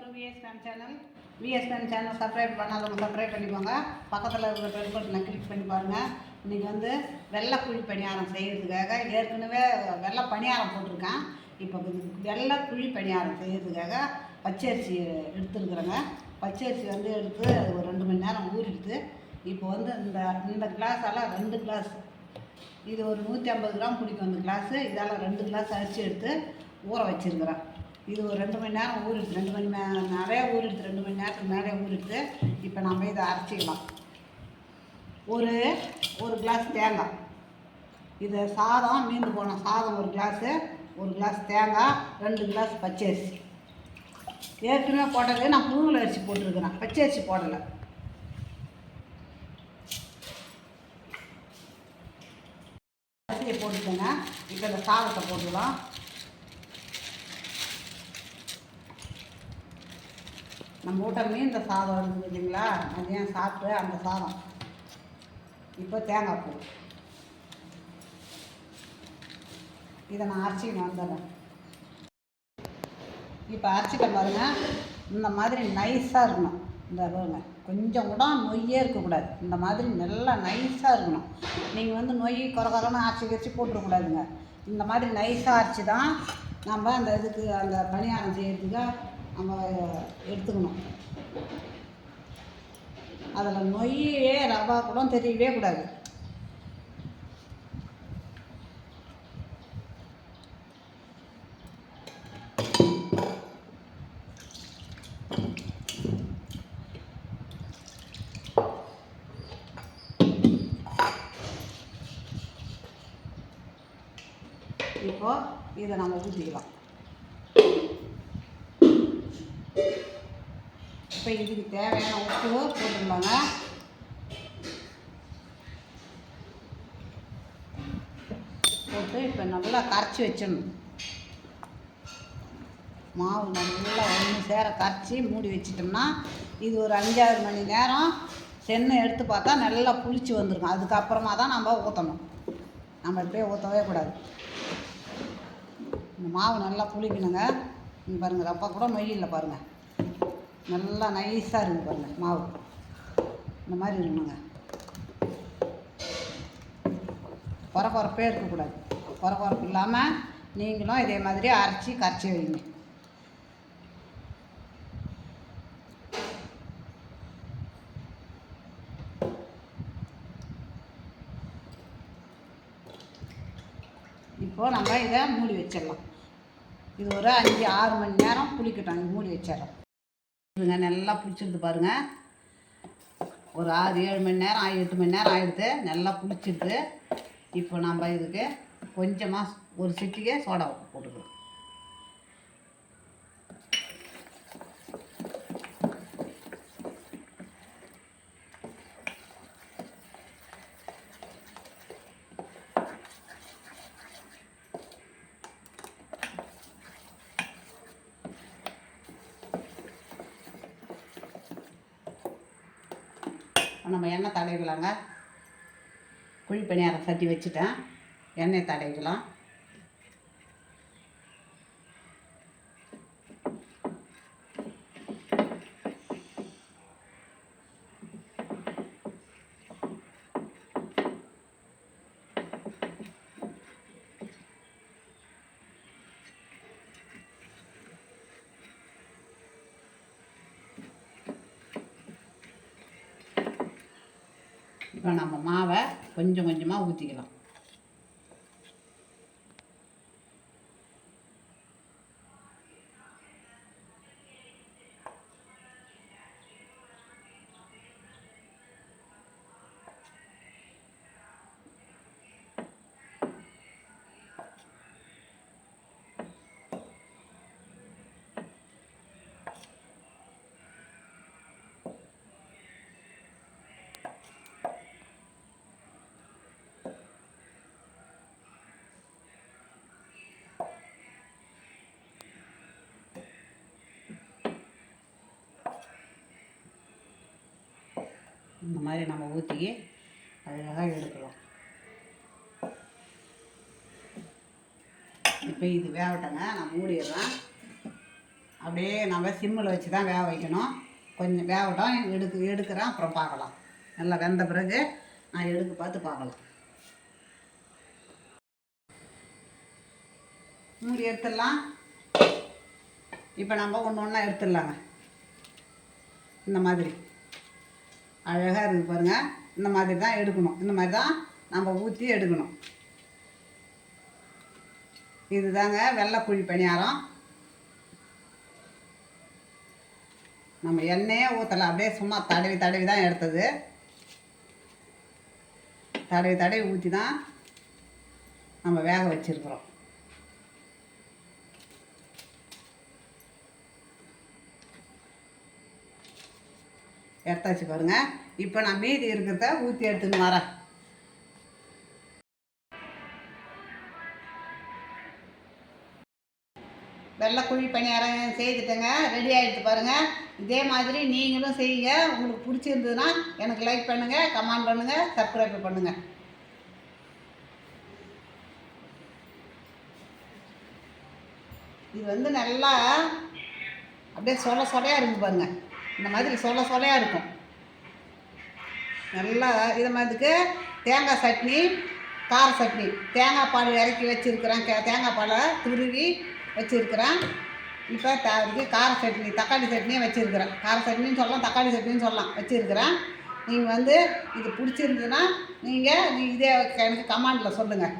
To VSM channel. VSM channel subscribe பண்ணாதவங்க subscribe பண்ணிக்கோங்க. பக்கத்தில் இருக்கிற பெல் பட்டனை கிளிக் பண்ணி பாருங்கள். இன்றைக்கி வந்து வெள்ளை குழி பணியாரம் செய்கிறதுக்காக ஏற்கனவே வெள்ளை பணியாரம் போட்டிருக்கேன். இப்போ வெள்ளை குழி பணியாரம் செய்கிறதுக்காக பச்சரிசி எடுத்துருக்குறேங்க. பச்சரிசி வந்து எடுத்து அது ஒரு 2 மணி நேரம் ஊறிடுது. இப்போ வந்து இந்த கிளாஸால் 2 கிளாஸ், இது ஒரு 150 கிராம் பிடிக்கும் இந்த கிளாஸு. இதால் 2 கிளாஸ் அரிசி எடுத்து ஊற வச்சுருக்கிறேன். இது ஒரு 2 மணி நேரம் ஊறிடுது. 2 மணி நிறைய ஊறிடுது, 2 மணி நேரத்துக்கு மேலே ஊறிடுது. இப்போ நம்ம இதை அரைச்சிக்கலாம். ஒரு கிளாஸ் தேங்காய், இது சாதம் மீந்து போன சாதம் ஒரு கிளாஸு, ஒரு கிளாஸ் தேங்காய், 2 கிளாஸ் பச்சரிசி. ஏற்கனவே போட்டது நான் புழுங்கல் அரிசி போட்டிருக்கிறேன், பச்சரிசி போடலை. அரிசியை போட்டுக்கோங்க. இப்போ இந்த சாதத்தை போட்டுக்கலாம். நம்ம வீட்டை மீந்த சாதம் இருக்குது இல்லைங்களா, மதியம் சாப்பிட்டு அந்த சாதம். இப்போ தேங்காய் பூ இதை நான் அரைச்சிக்கணும் வந்துடுறேன். இப்போ அரைச்சிட்டேன் பாருங்கள். இந்த மாதிரி நைஸாக இருக்கணும். இந்த பாருங்க, கொஞ்சம் கூட நொய்யே இருக்கக்கூடாது. இந்த மாதிரி நல்லா நைஸாக இருக்கணும். நீங்கள் வந்து நொய் குறன்னு அரைச்சி போட்டுருக்கூடாதுங்க. இந்த மாதிரி நைஸாக அரைச்சி தான் நம்ம அந்த இதுக்கு அந்த பணியாரம் செய்கிறதுக்கு நம்ம எடுத்துக்கணும். அதில் நொய்யே ரவா கூட தெரியவே கூடாது. இப்போ இதை நம்ம ஊற்றிக்கலாம். இப்போ இதுக்கு தேவையான உப்பு போட்டுக்கலாங்க. போட்டு இப்போ நல்லா கரைச்சி வச்சிடணும். மாவு நல்லா ஒன்று சேர கரைச்சி மூடி வச்சிட்டோம்னா இது ஒரு 5-6 மணி நேரம் சென்னை எடுத்து பார்த்தா நல்லா புளிச்சு வந்துருக்கும். அதுக்கப்புறமா தான் நம்ம ஊற்றணும். நம்ம இப்போயே ஊற்றவே கூடாது. இந்த மாவு நல்லா புளிக்கணுங்க. இங்கே பாருங்கள், ரப்பா கூட மொய்யில் பாருங்கள், நல்லா நைஸாக இருக்குது பாருங்கள் மாவு. இந்த மாதிரி இருக்கணுங்க. குறப்பே இருக்கக்கூடாது. குறப்பு இல்லாமல் நீங்களும் இதே மாதிரி அரைச்சி கரைச்சி வைங்க. இப்போது நம்ம இதை மூடி வச்சிடலாம். இது ஒரு 5-6 மணி நேரம் புளிக்கட்டும். மூடி வச்சிடறோம். இதுங்க நல்லா புளிச்சிடுது பாருங்கள். ஒரு 6-7 மணி நேரம் 8 மணி நேரம் ஆகிடுது. நல்லா புளிச்சிடுது. இப்போ நம்ம இதுக்கு கொஞ்சமாக ஒரு சிட்டிகை சோடா உப்பு போட்டுக்கலாம். நம்ம எண்ணெய் தடவிக்கலாங்க. குழி பணியாரம் சட்டி வச்சுட்டேன், எண்ணெய் தடவிக்கலாம். இப்போ நம்ம மாவை கொஞ்சம் கொஞ்சமாக ஊற்றிக்கலாம். இந்த மாதிரி நம்ம ஊற்றி அழகாக எடுக்கலாம். இப்போ இது வேகட்டங்க, நான் மூடிடுறேன். அப்படியே நம்ம சிம்மில் வச்சு தான் வேக வைக்கணும். கொஞ்சம் வேகட்டும், எடுக்கிறேன், அப்புறம் பார்க்கலாம். நல்லா வெந்த பிறகு நான் எடுக்க பார்த்து பார்க்கலாம். மூடி எடுத்துடலாம். இப்போ நம்ம ஒன்று ஒன்றா எடுத்துடலாங்க. இந்த மாதிரி அழகாக இருக்குது பாருங்கள். இந்த மாதிரி தான் எடுக்கணும். இந்த மாதிரி தான் நம்ம ஊற்றி எடுக்கணும். இதுதாங்க வெள்ளைக்குழி பணியாரம். நம்ம எண்ணெயே ஊற்றலை, அப்படியே சும்மா தடவி தடவி தான் எடுத்தது. தடவி தடவி ஊற்றி தான் நம்ம வேக வச்சுருக்குறோம். எடுத்தாச்சு பாருங்கள். இப்போ நான் மீதி இருக்கிறத ஊற்றி எடுத்துன்னு வரேன். வெள்ளைக்குழி பணியாரம் செய்துட்டேங்க, ரெடி ஆகிடுச்சு பாருங்கள். இதே மாதிரி நீங்களும் செய்யுங்க. உங்களுக்கு பிடிச்சிருந்ததுன்னா எனக்கு லைக் பண்ணுங்கள், கமெண்ட் பண்ணுங்கள், சப்ஸ்கிரைப் பண்ணுங்கள். இது வந்து நல்லா அப்படியே சொலையாக இருக்குது பாருங்கள். இந்த மாதிரி சொலையாக இருக்கும். நல்லா இது மாதிரிக்கு தேங்காய் சட்னி, கார சட்னி, தேங்காய் பால் இறக்கி வச்சுருக்கிறேன். தேங்காய் பாலை துருவி வச்சுருக்கிறேன். இப்போ கார சட்னி, தக்காளி சட்னியும் வச்சுருக்கிறேன். கார சட்னின்னு சொல்லலாம், தக்காளி சட்னின்னு சொல்லலாம், வச்சுருக்கிறேன். நீங்கள் வந்து இது பிடிச்சிருந்ததுன்னா நீங்கள் இதே எனக்கு கமெண்டில் சொல்லுங்கள்.